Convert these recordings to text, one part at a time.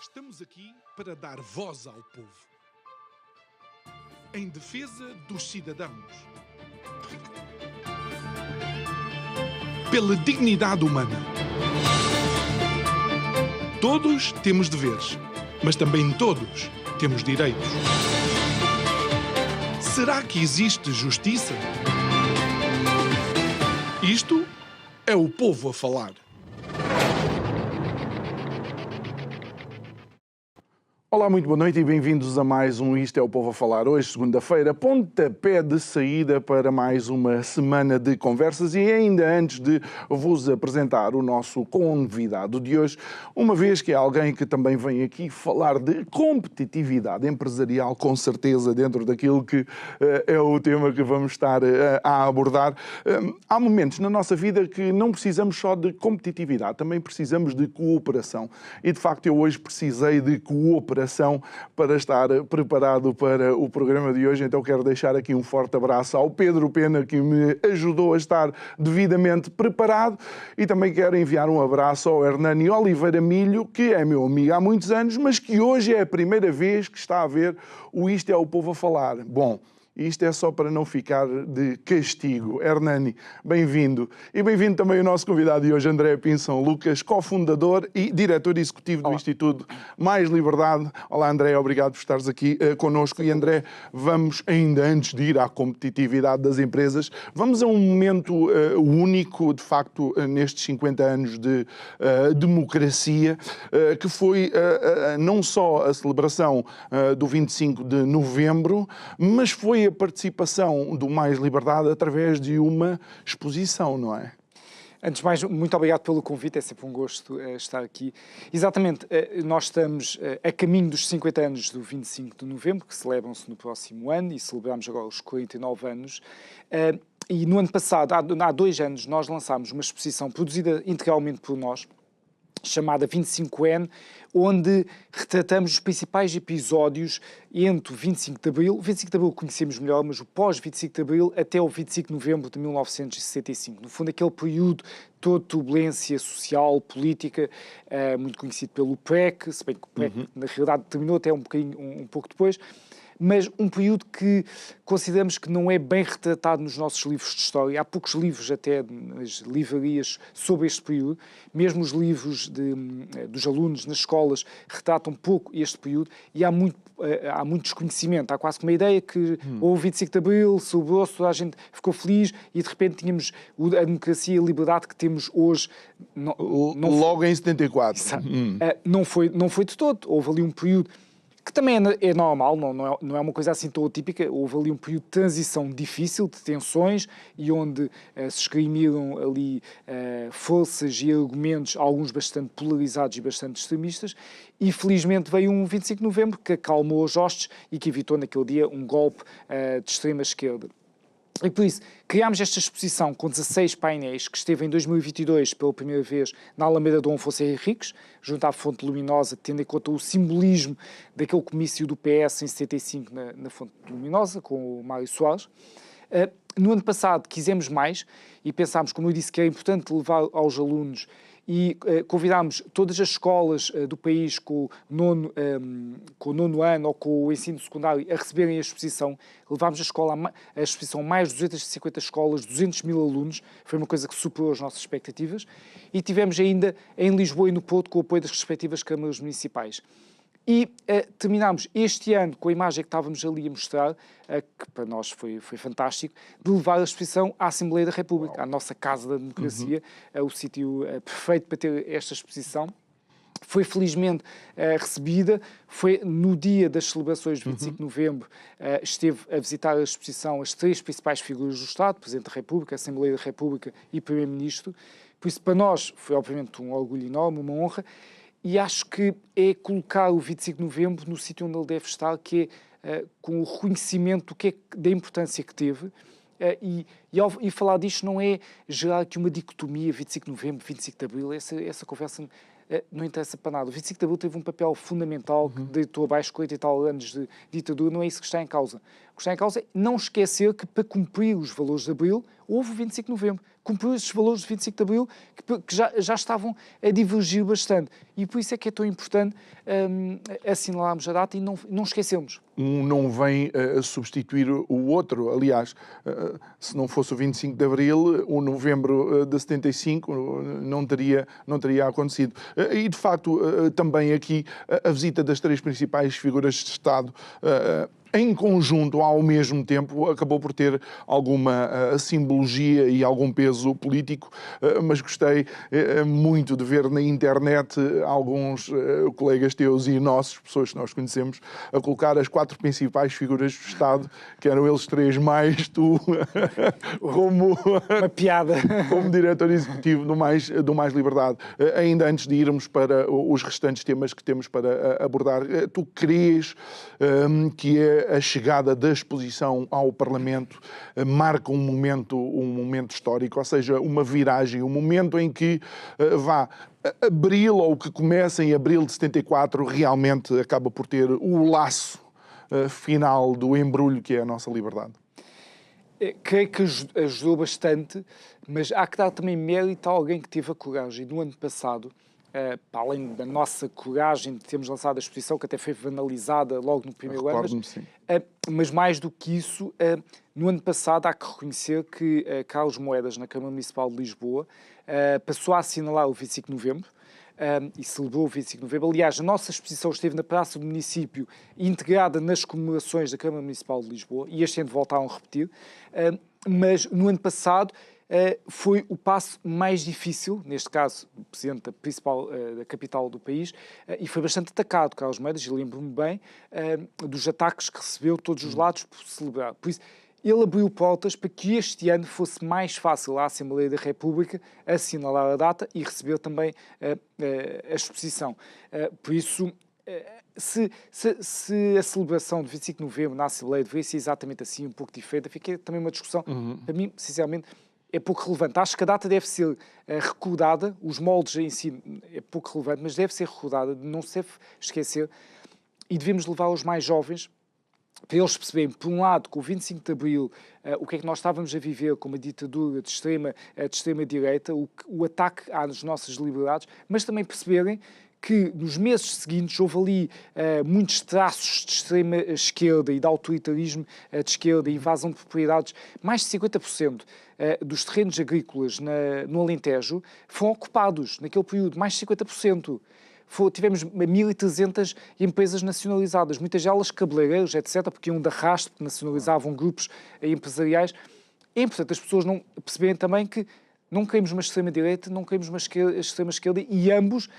Estamos aqui para dar voz ao povo, em defesa dos cidadãos, pela dignidade humana. Todos temos deveres, mas também todos temos direitos. Será que existe justiça? Isto é o povo a falar. Olá, muito boa noite e bem-vindos a mais um Isto é o Povo a Falar. Hoje, segunda-feira, pontapé de saída para mais uma semana de conversas e ainda antes de vos apresentar o nosso convidado de hoje, uma vez que é alguém que também vem aqui falar de competitividade empresarial, com certeza dentro daquilo que é o tema que vamos estar a abordar. Há momentos na nossa vida que não precisamos só de competitividade, também precisamos de cooperação. E, de facto, eu hoje precisei de cooperação para estar preparado para o programa de hoje. Então quero deixar aqui um forte abraço ao Pedro Pena, que me ajudou a estar devidamente preparado, e também quero enviar um abraço ao Hernani Oliveira Milho, que é meu amigo há muitos anos, mas que hoje é a primeira vez que está a ver o Isto é o Povo a Falar. Bom, isto é só para não ficar de castigo. Hernani, bem-vindo. E bem-vindo também o nosso convidado de hoje, André Pinson Lucas, cofundador e diretor executivo do Instituto Mais Liberdade. Olá, André, obrigado por estares aqui connosco. E, André, vamos, ainda antes de ir à competitividade das empresas, vamos a um momento único, de facto, nestes 50 anos de democracia, que foi não só a celebração do 25 de novembro, mas foi a participação do Mais Liberdade através de uma exposição, não é? Antes de mais, muito obrigado pelo convite, é sempre um gosto estar aqui. Exatamente, nós estamos a caminho dos 50 anos do 25 de novembro, que celebram-se no próximo ano, e celebramos agora os 49 anos. E no ano passado, há 2 anos, nós lançámos uma exposição produzida integralmente por nós, chamada 25N, onde retratamos os principais episódios entre o 25 de Abril, o 25 de Abril conhecemos melhor, mas o pós-25 de Abril até o 25 de Novembro de 1965. No fundo, aquele período todo de turbulência social, política, muito conhecido pelo PREC, se bem que o PREC, na realidade, terminou até um pouco depois, mas um período que consideramos que não é bem retratado nos nossos livros de história. Há poucos livros até nas livrarias sobre este período. Mesmo os livros dos alunos nas escolas retratam pouco este período e há muito desconhecimento. Há quase que uma ideia que houve 25 de Abril, sobrou-se, toda a gente ficou feliz e de repente tínhamos a democracia e a liberdade que temos hoje. Logo em 74. Não foi de todo. Houve ali um período que também é normal, não é uma coisa assim tão atípica. Houve ali um período de transição difícil, de tensões, e onde se esgrimiram ali forças e argumentos, alguns bastante polarizados e bastante extremistas, e felizmente veio um 25 de novembro que acalmou os hostes e que evitou naquele dia um golpe de extrema esquerda. E por isso, criámos esta exposição com 16 painéis, que esteve em 2022 pela primeira vez na Alameda Dom Afonso Henriques, junto à Fonte Luminosa, tendo em conta o simbolismo daquele comício do PS em 75 na Fonte Luminosa, com o Mário Soares. No ano passado quisemos mais e pensámos, como eu disse, que era importante levar aos alunos, e convidámos todas as escolas do país com o nono ano ou com o ensino secundário a receberem a exposição. Levámos a exposição mais de 250 escolas, 200 mil alunos. Foi uma coisa que superou as nossas expectativas. E tivemos ainda em Lisboa e no Porto com o apoio das respectivas câmaras municipais. E terminámos este ano com a imagem que estávamos ali a mostrar, que para nós foi fantástico, de levar a exposição à Assembleia da República, à nossa Casa da Democracia, o sítio perfeito para ter esta exposição. Foi felizmente recebida, foi no dia das celebrações de 25 de novembro, esteve a visitar a exposição as 3 principais figuras do Estado, Presidente da República, Assembleia da República e Primeiro-Ministro. Por isso, para nós, foi obviamente um orgulho enorme, uma honra. E acho que é colocar o 25 de novembro no sítio onde ele deve estar, que é com o reconhecimento da importância que teve. E falar disto não é gerar aqui uma dicotomia 25 de novembro, 25 de abril. Essa conversa não interessa para nada. O 25 de abril teve um papel fundamental que deitou abaixo 40 e tal anos de ditadura. Não é isso que está em causa. que está em causa é não esquecer que, para cumprir os valores de Abril, houve o 25 de Novembro. Cumpriu esses valores de 25 de Abril que já estavam a divergir bastante. E por isso é que é tão importante assinalarmos a data e não esquecermos. Um não vem a substituir o outro. Aliás, se não fosse o 25 de Abril, o novembro de 75 não teria acontecido. E, de facto, também aqui a visita das três principais figuras de Estado em conjunto, ao mesmo tempo, acabou por ter alguma simbologia e algum peso político, mas gostei muito de ver na internet alguns colegas teus e nossos, pessoas que nós conhecemos, a colocar as 4 principais figuras do Estado, que eram eles 3 mais tu, como uma piada, como diretor executivo do Mais Liberdade. Ainda antes de irmos para os restantes temas que temos para abordar, tu crês que a chegada da exposição ao Parlamento marca um momento histórico, ou seja, uma viragem, um momento em que abril, ou que começa em abril de 74, realmente acaba por ter o laço final do embrulho que é a nossa liberdade. Creio que ajudou bastante, mas há que dar também mérito a alguém que teve a coragem no ano passado, para além da nossa coragem de termos lançado a exposição, que até foi vanalizada logo no primeiro ano, mas mais do que isso, no ano passado há que reconhecer que Carlos Moedas, na Câmara Municipal de Lisboa, passou a assinalar o 25 de novembro, e celebrou o 25 de novembro. Aliás, a nossa exposição esteve na Praça do Município, integrada nas comemorações da Câmara Municipal de Lisboa, e este ano voltaram a repetir, mas no ano passado foi o passo mais difícil, neste caso, o presidente da capital do país, e foi bastante atacado, Carlos Moedas, e lembro-me bem dos ataques que recebeu de todos os lados por celebrar. Por isso, ele abriu portas para que este ano fosse mais fácil à Assembleia da República assinalar a data e receber também a exposição. Por isso, se a celebração de 25 de novembro na Assembleia deveria ser exatamente assim, um pouco diferente, fica também uma discussão, para mim, sinceramente, é pouco relevante. Acho que a data deve ser recordada, os moldes em si é pouco relevante, mas deve ser recordada, não se deve esquecer, e devemos levar os mais jovens para eles perceberem, por um lado, com o 25 de Abril, o que é que nós estávamos a viver com uma ditadura de extrema-direita, o ataque às nossas liberdades, mas também perceberem que nos meses seguintes houve ali muitos traços de extrema-esquerda e de autoritarismo de esquerda, invasão de propriedades. Mais de 50% dos terrenos agrícolas no Alentejo foram ocupados naquele período, mais de 50%. Tivemos 1.300 empresas nacionalizadas, muitas delas cabeleireiros, etc., porque iam de arrasto, porque nacionalizavam grupos empresariais. É importante as pessoas não perceberem também que não queremos uma extrema-direita, não queremos uma extrema-esquerda, e ambos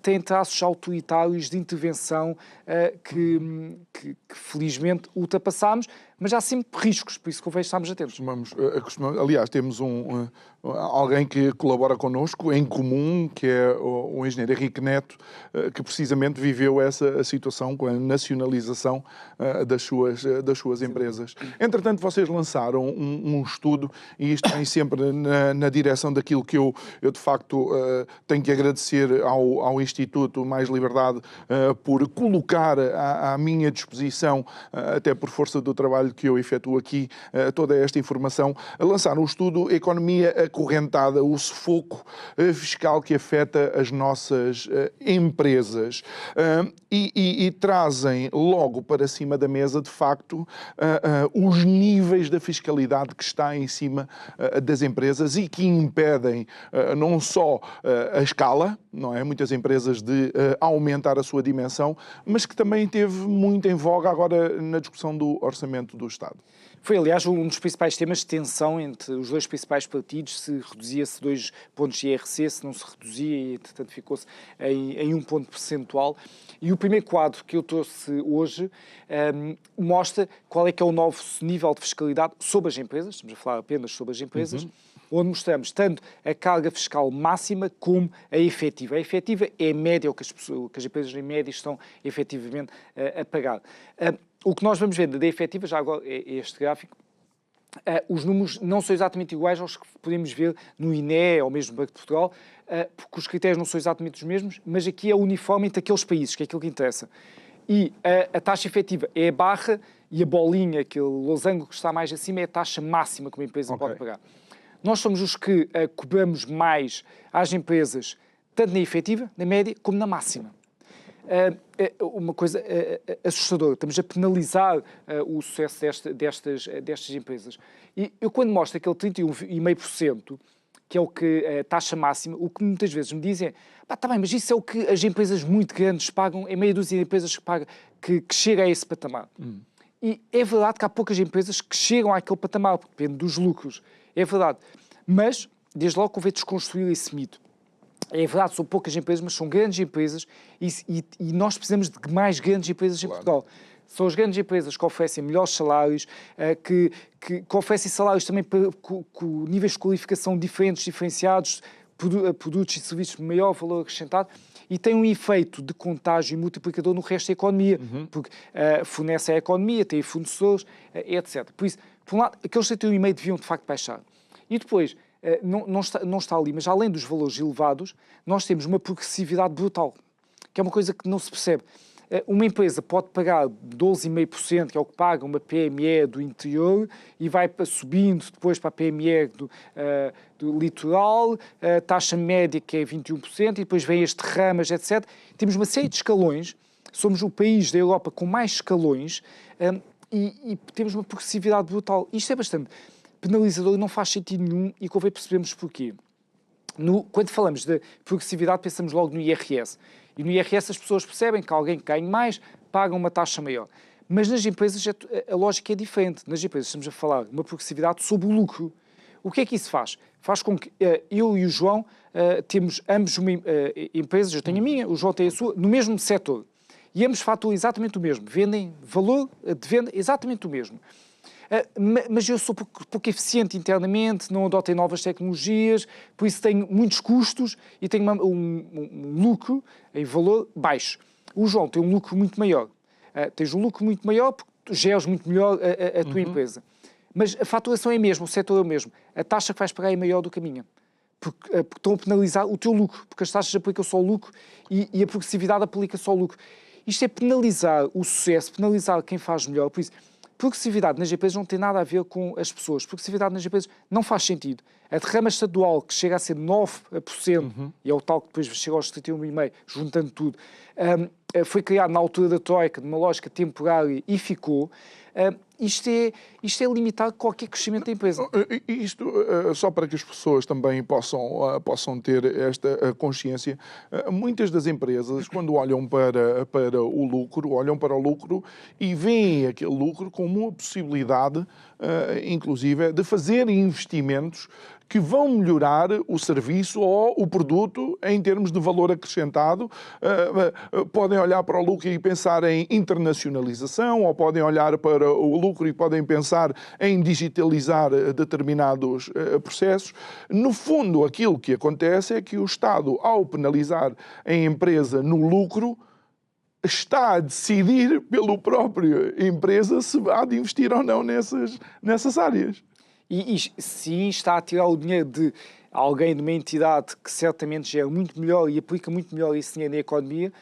têm traços autoritários de intervenção que felizmente ultrapassámos, mas há sempre riscos, por isso convém estarmos atentos. Aliás, temos alguém que colabora connosco em comum, que é o engenheiro Henrique Neto, que precisamente viveu essa situação com a nacionalização das suas empresas. Entretanto, vocês lançaram um estudo, e isto vem sempre na direção daquilo que eu de facto tenho que agradecer ao Instituto Mais Liberdade por colocar à minha disposição, até por força do trabalho que eu efetuo aqui, toda esta informação. Lançaram o estudo Economia Acorrentada, o sufoco fiscal que afeta as nossas empresas. E trazem logo para cima da mesa, de facto, os níveis da fiscalidade que está em cima das empresas e que impedem não só a escala, não é? Muitas empresas de aumentar a sua dimensão, mas que também teve muito em voga agora na discussão do orçamento do Estado. Foi, aliás, um dos principais temas de tensão entre os dois principais partidos, se reduzia-se 2 pontos de IRC, se não se reduzia, e, portanto, ficou-se em 1 ponto percentual. E o primeiro quadro que eu trouxe hoje mostra qual é que é o novo nível de fiscalidade sobre as empresas, estamos a falar apenas sobre as empresas, onde mostramos tanto a carga fiscal máxima como a efetiva. A efetiva é a média, o que as empresas em média estão efetivamente a pagar. O que nós vamos ver da efetiva, já agora é este gráfico, os números não são exatamente iguais aos que podemos ver no INE ou mesmo no Banco de Portugal, porque os critérios não são exatamente os mesmos, mas aqui é uniforme entre aqueles países, que é aquilo que interessa. E a taxa efetiva é a barra e a bolinha, aquele losango que está mais acima, é a taxa máxima que uma empresa pode pagar. Nós somos os que cobramos mais às empresas, tanto na efetiva, na média, como na máxima. Uma coisa assustadora. Estamos a penalizar o sucesso destas empresas. E eu, quando mostro aquele 31,5%, que é o que a taxa máxima, o que muitas vezes me dizem é, está bem, mas isso é o que as empresas muito grandes pagam, é meia dúzia de empresas que chega a esse patamar. E é verdade que há poucas empresas que chegam àquele patamar, porque depende dos lucros. É verdade. Mas, desde logo, convém desconstruir esse mito. É verdade, são poucas empresas, mas são grandes empresas e nós precisamos de mais grandes empresas em Portugal. São as grandes empresas que oferecem melhores salários, que oferecem salários também com níveis de qualificação diferentes, diferenciados, produtos e serviços de maior valor acrescentado, e tem um efeito de contágio e multiplicador no resto da economia, porque fornecem à economia, têm fornecedores, etc. Por isso, por um lado, aqueles 71,5 deviam de facto baixar. E depois, não está ali, mas além dos valores elevados, nós temos uma progressividade brutal, que é uma coisa que não se percebe. Uma empresa pode pagar 12,5%, que é o que paga uma PME do interior, e vai subindo depois para a PME do litoral, a taxa média que é 21%, e depois vem as derramas, etc. Temos uma série de escalões, somos o país da Europa com mais escalões, e temos uma progressividade brutal. Isto é bastante penalizador e não faz sentido nenhum, e convém percebermos porquê. Quando falamos de progressividade, pensamos logo no IRS. E no IRS as pessoas percebem que alguém que ganha mais paga uma taxa maior. Mas nas empresas a lógica é diferente. Nas empresas estamos a falar de uma progressividade sobre o lucro. O que é que isso faz? Faz com que eu e o João temos ambos uma empresa, eu tenho a minha, o João tem a sua, no mesmo setor. E ambos faturam exatamente o mesmo. Vendem valor de venda exatamente o mesmo. Mas eu sou pouco eficiente internamente, não adotei novas tecnologias, por isso tenho muitos custos e tenho um lucro em valor baixo. O João tem um lucro muito maior. Tens um lucro muito maior porque tu geres muito melhor a tua empresa. Mas a faturação é a mesma, o setor é o mesmo. A taxa que vais pagar é maior do que a minha. Porque estão a penalizar o teu lucro, porque as taxas aplicam só o lucro e a progressividade aplica só o lucro. Isto é penalizar o sucesso, penalizar quem faz melhor. Por isso, progressividade nas empresas não tem nada a ver com as pessoas. Progressividade nas empresas não faz sentido. A derrama estadual, que chega a ser 9%, e é o tal que depois chega aos 31,5%, juntando tudo, foi criado na altura da Troika, numa lógica temporária, e ficou. Isto é limitar qualquer crescimento da empresa. Isto, só para que as pessoas também possam ter esta consciência, muitas das empresas, quando olham para o lucro e veem aquele lucro como uma possibilidade, inclusive, de fazer investimentos que vão melhorar o serviço ou o produto em termos de valor acrescentado. Podem olhar para o lucro e pensar em internacionalização, ou podem olhar para o lucro e podem pensar em digitalizar determinados processos. No fundo, aquilo que acontece é que o Estado, ao penalizar a empresa no lucro, está a decidir pela própria empresa se há de investir ou não nessas áreas. E sim, está a tirar o dinheiro de alguém de uma entidade que certamente gera muito melhor e aplica muito melhor esse dinheiro na economia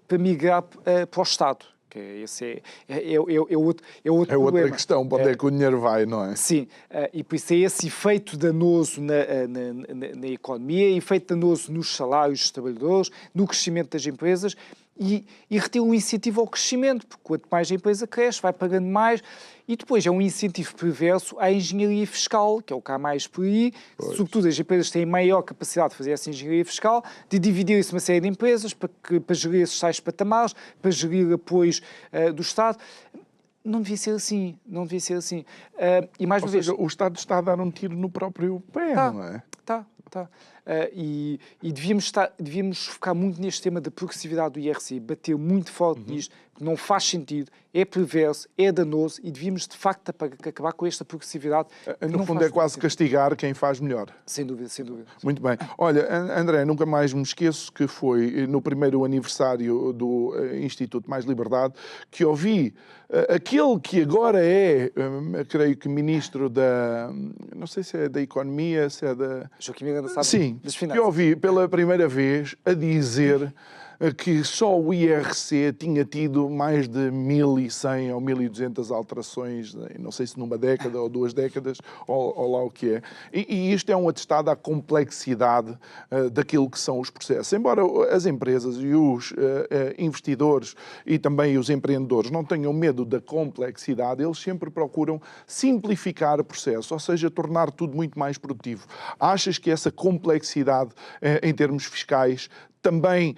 para migrar para o Estado. Que esse é outro problema. Outra questão, para onde é que o dinheiro vai, não é? Sim, e por isso é esse efeito danoso na economia, efeito danoso nos salários dos trabalhadores, no crescimento das empresas, e retira um incentivo ao crescimento, porque quanto mais a empresa cresce, vai pagando mais, e depois é um incentivo perverso à engenharia fiscal, que é o que há mais por aí, sobretudo as empresas têm maior capacidade de fazer essa engenharia fiscal, de dividir-se uma série de empresas para gerir esses tais patamares, para gerir apoios do Estado. Não devia ser assim, não devia ser assim. E mais uma vez, o Estado está a dar um tiro no próprio pé, não é? Tá. E devíamos focar muito neste tema da progressividade do IRC, bater muito forte nisto, porque não faz sentido, é perverso, é danoso e devíamos de facto acabar com esta progressividade. No fundo é quase castigar quem faz melhor. Sem dúvida, sem dúvida. Muito bem. Olha, André, nunca mais me esqueço que foi no primeiro aniversário do Instituto Mais Liberdade que ouvi aquele que agora é, creio que ministro não sei se é da Economia, se é da... Joaquim Miranda Salles. Sim, que ouvi pela primeira vez a dizer que só o IRC tinha tido mais de 1.100 ou 1.200 alterações, não sei se numa década ou 2 décadas, ou lá o que é. E isto é um atestado à complexidade daquilo que são os processos. Embora as empresas e os investidores e também os empreendedores não tenham medo da complexidade, eles sempre procuram simplificar o processo, ou seja, tornar tudo muito mais produtivo. Achas que essa complexidade em termos fiscais também,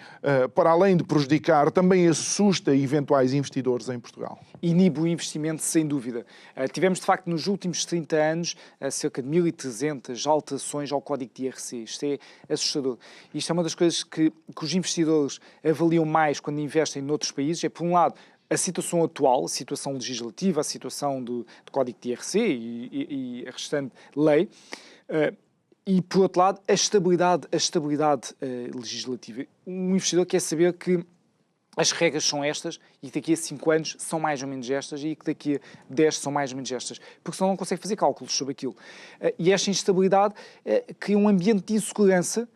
para além de prejudicar, também assusta eventuais investidores em Portugal? Inibe o investimento, sem dúvida. Tivemos, de facto, nos últimos 30 anos, cerca de 1.300 alterações ao Código de IRC. Isto é assustador. Isto é uma das coisas que os investidores avaliam mais quando investem noutros países. É, por um lado, a situação atual, a situação legislativa, a situação do Código de IRC e a restante lei. E, por outro lado, a estabilidade legislativa. Um investidor quer saber que as regras são estas e que daqui a 5 anos são mais ou menos estas e que daqui a 10 são mais ou menos estas, porque senão não consegue fazer cálculos sobre aquilo. E esta instabilidade cria um ambiente de insegurança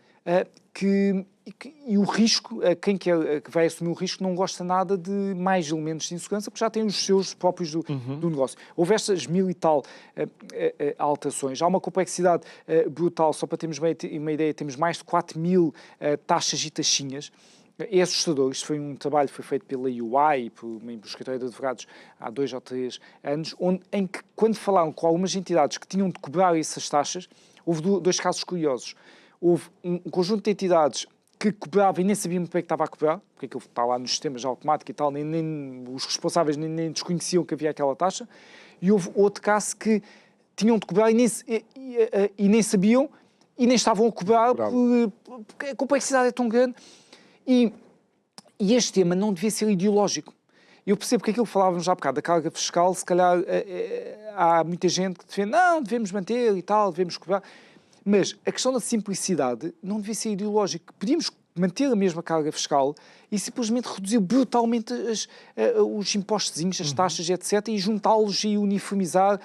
e o risco, quem que vai assumir o risco não gosta nada de mais elementos de insegurança, porque já tem os seus próprios do negócio. Houve estas 1.000 e tal alterações. Há uma complexidade brutal, só para termos uma ideia, temos mais de 4.000 taxas e taxinhas. É assustador. Isto foi um trabalho que foi feito pela UI, por escritório de advogados, há 2 ou 3 anos, em que, quando falaram com algumas entidades que tinham de cobrar essas taxas, houve 2 casos curiosos. Houve um conjunto de entidades que cobrava e nem sabiam muito bem que estava a cobrar, porque aquilo está lá nos sistemas automáticos e tal, nem os responsáveis nem desconheciam que havia aquela taxa, e houve outro caso que tinham de cobrar e nem sabiam e nem estavam a cobrar porque a complexidade é tão grande. E este tema não devia ser ideológico. Eu percebo que aquilo que falávamos já há bocado, da carga fiscal, se calhar há muita gente que defende, não, devemos manter e tal, devemos cobrar. Mas a questão da simplicidade não devia ser ideológica. Podíamos manter a mesma carga fiscal e simplesmente reduzir brutalmente os impostozinhos, as taxas, etc., e juntá-los e uniformizar,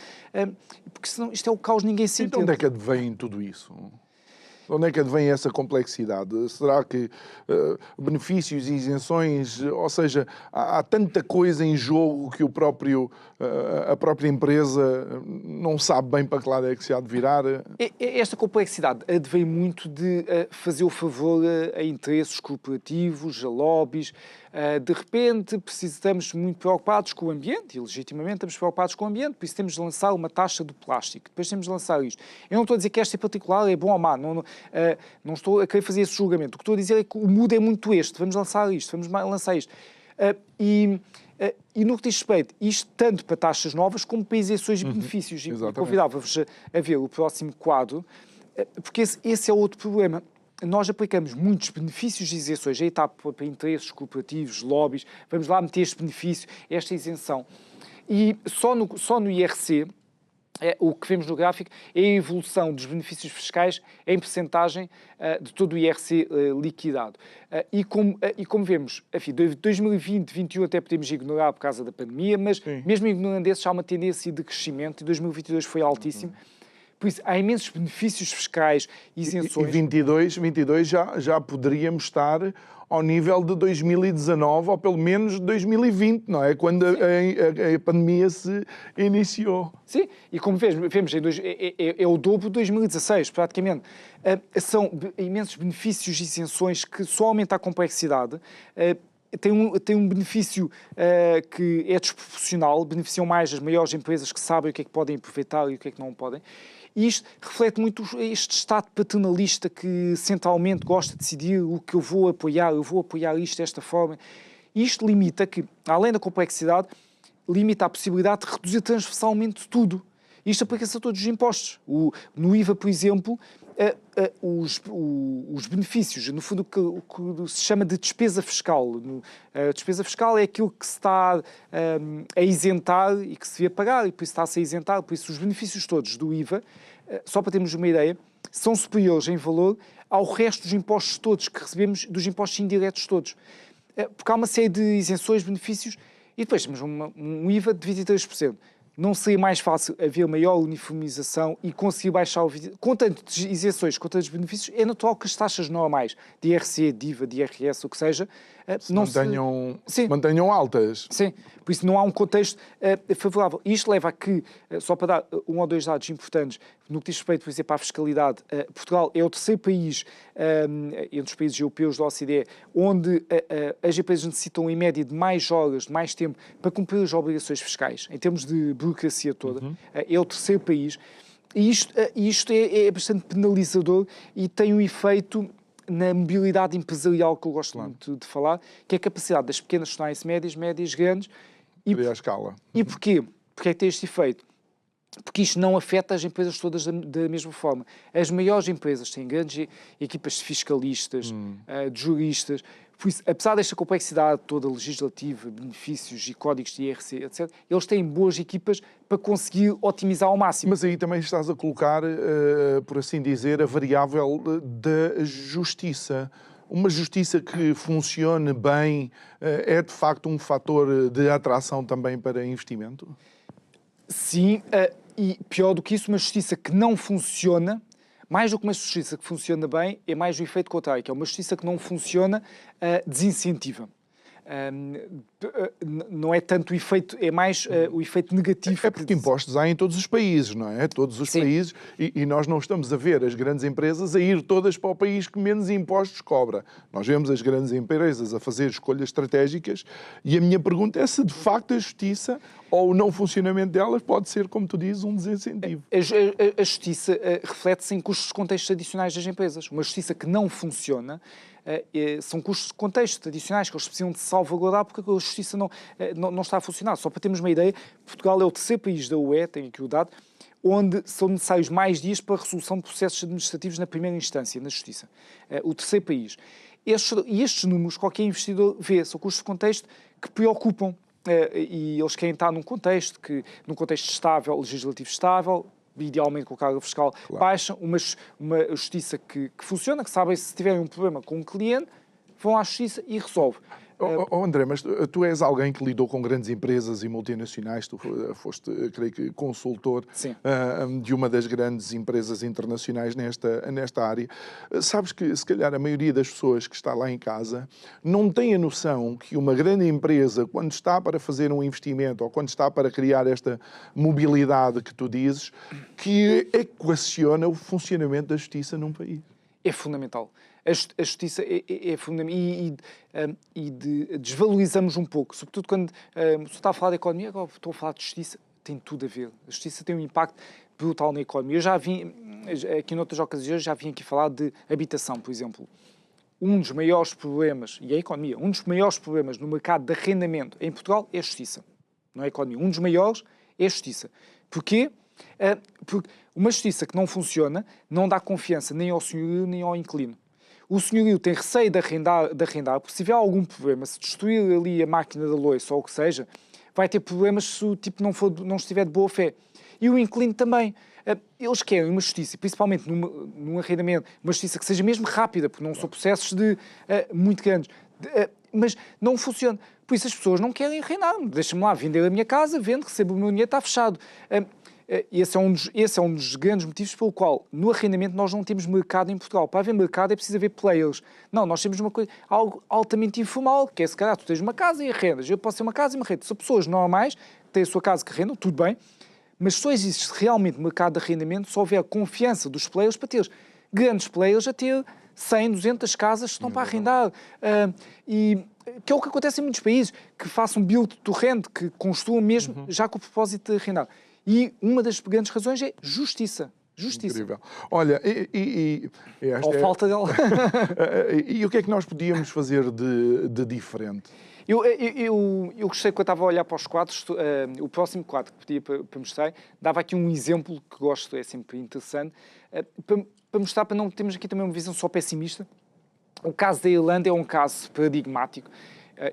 porque senão isto é o caos, ninguém se entende. Então onde é que advém tudo isso? Onde é que advém essa complexidade? Será que benefícios e isenções, ou seja, há tanta coisa em jogo que a própria empresa não sabe bem para que lado é que se há de virar? Esta complexidade advém muito de fazer o favor a interesses corporativos, a lobbies. De repente, estamos muito preocupados com o ambiente, e legitimamente estamos preocupados com o ambiente, por isso temos de lançar uma taxa do plástico, depois temos de lançar isto. Eu não estou a dizer que esta em particular é bom ou má, não estou a querer fazer esse julgamento. O que estou a dizer é que o mood é muito este, vamos lançar isto, vamos lançar isto. E no que diz respeito, isto tanto para taxas novas como para isenções e benefícios. E convidava-vos a ver o próximo quadro, porque esse é outro problema. Nós aplicamos muitos benefícios e isenções, a etapa para interesses corporativos, lobbies, vamos lá meter este benefício, esta isenção. E só no IRC, o que vemos no gráfico é a evolução dos benefícios fiscais em percentagem de todo o IRC liquidado. E como vemos, enfim, 2020, 2021 até podemos ignorar por causa da pandemia, mas mesmo ignorando esses, há uma tendência de crescimento, e 2022 foi altíssimo. Por isso, há imensos benefícios fiscais, isenções. E 22 já poderíamos estar ao nível de 2019, ou pelo menos de 2020, não é? Quando a pandemia se iniciou. Sim, e como vemos é o dobro de 2016, praticamente. São imensos benefícios e isenções que só aumentam a complexidade. Tem um benefício que é desproporcional, beneficiam mais as maiores empresas que sabem o que é que podem aproveitar e o que é que não podem. E isto reflete muito este Estado paternalista que centralmente gosta de decidir o que eu vou apoiar isto desta forma. E isto limita que, além da complexidade, limita a possibilidade de reduzir transversalmente tudo. Isto aplica-se a todos os impostos. No IVA, por exemplo, os benefícios, no fundo o que se chama de despesa fiscal. A despesa fiscal é aquilo que se está a isentar e que se devia pagar, e por isso está-se a isentar. Por isso os benefícios todos do IVA, só para termos uma ideia, são superiores em valor ao resto dos impostos todos que recebemos, dos impostos indiretos todos. Porque há uma série de isenções, benefícios, e depois temos um IVA de 23%. não seria mais fácil haver maior uniformização e conseguir baixar o com tantas isenções, com tantos benefícios? É natural que as taxas normais de IRC, de IVA, de IRS, o que seja, mantenham altas. Sim, por isso não há um contexto favorável. E isto leva a que, só para dar um ou dois dados importantes, no que diz respeito, por exemplo, à fiscalidade, Portugal é o terceiro país, entre os países europeus da OCDE, onde as empresas necessitam, em média, de mais horas, de mais tempo, para cumprir as obrigações fiscais, em termos de burocracia toda. É o terceiro país. E isto é bastante penalizador e tem um efeito na mobilidade empresarial que eu gosto muito de falar, que é a capacidade das pequenas tornarem-se médias, grandes. E a escala. E porquê? Porque é que tem este efeito? Porque isto não afeta as empresas todas da mesma forma. As maiores empresas têm grandes equipas de fiscalistas, de juristas. Por isso, apesar desta complexidade toda legislativa, benefícios e códigos de IRC, etc., eles têm boas equipas para conseguir otimizar ao máximo. Mas aí também estás a colocar, por assim dizer, a variável da justiça. Uma justiça que funcione bem é, de facto, um fator de atração também para investimento? Sim, e pior do que isso, uma justiça que não funciona, mais do que uma justiça que funciona bem, é mais o efeito contrário, que é uma justiça que não funciona, desincentiva. Não é tanto o efeito, é mais o efeito negativo. É porque impostos há em todos os países, não é? Todos os países, e nós não estamos a ver as grandes empresas a ir todas para o país que menos impostos cobra. Nós vemos as grandes empresas a fazer escolhas estratégicas e a minha pergunta é se de facto a justiça ou o não funcionamento delas pode ser, como tu dizes, um desincentivo. A justiça reflete-se em custos de contexto adicionais das empresas. Uma justiça que não funciona são custos de contexto adicionais que eles precisam de salvaguardar porque a justiça não está a funcionar. Só para termos uma ideia, Portugal é o terceiro país da UE, tenho aqui o dado, onde são necessários mais dias para a resolução de processos administrativos na primeira instância, na justiça. O terceiro país. Estes números, qualquer investidor vê, são custos de contexto que preocupam. E eles querem estar num contexto estável, legislativo estável, idealmente com a carga fiscal baixa, uma justiça que funciona, que sabem se tiverem um problema com um cliente, vão à justiça e resolve. André, mas tu és alguém que lidou com grandes empresas e multinacionais, tu foste, creio que, consultor de uma das grandes empresas internacionais nesta área. Sabes que, se calhar, a maioria das pessoas que está lá em casa não tem a noção que uma grande empresa, quando está para fazer um investimento ou quando está para criar esta mobilidade que tu dizes, que equaciona o funcionamento da justiça num país. É fundamental. A justiça é fundamental e desvalorizamos um pouco, sobretudo quando se está a falar de economia, agora estou a falar de justiça, tem tudo a ver. A justiça tem um impacto brutal na economia. Eu já vim, aqui noutras ocasiões, falar de habitação, por exemplo. Um dos maiores problemas, e a economia, um dos maiores problemas no mercado de arrendamento em Portugal é a justiça, não é a economia. Um dos maiores é a justiça. Porquê? Porque uma justiça que não funciona não dá confiança nem ao senhorio nem ao inquilino. O senhorio tem receio de arrendar, porque se tiver algum problema, se destruir ali a máquina da louça ou o que seja, vai ter problemas se o tipo não estiver de boa fé. E o inquilino também. Eles querem uma justiça, principalmente num arrendamento, uma justiça que seja mesmo rápida, porque não são processos muito grandes. Mas não funciona. Por isso as pessoas não querem arrendar. Deixa-me lá vender a minha casa, vendo, recebo o meu dinheiro, está fechado. Esse é um dos grandes motivos pelo qual no arrendamento nós não temos mercado em Portugal. Para haver mercado é preciso haver players. Não, nós temos algo altamente informal, que é se calhar tu tens uma casa e arrendas. Eu posso ter uma casa e me arrendo. São pessoas normais que têm a sua casa que arrendam, tudo bem, mas só existe realmente mercado de arrendamento se houver confiança dos players para ter grandes players a ter 100, 200 casas que estão para arrendar. E que é o que acontece em muitos países, que façam build to rent, que construam mesmo já com o propósito de arrendar. E uma das grandes razões é justiça. Justiça. Incrível. Olha, ou falta dela. E o que é que nós podíamos fazer de diferente? Eu gostei quando estava a olhar para os quadros, o próximo quadro que podia para mostrar, dava aqui um exemplo que gosto, é sempre interessante, para mostrar, para não termos aqui também uma visão só pessimista. O caso da Irlanda é um caso paradigmático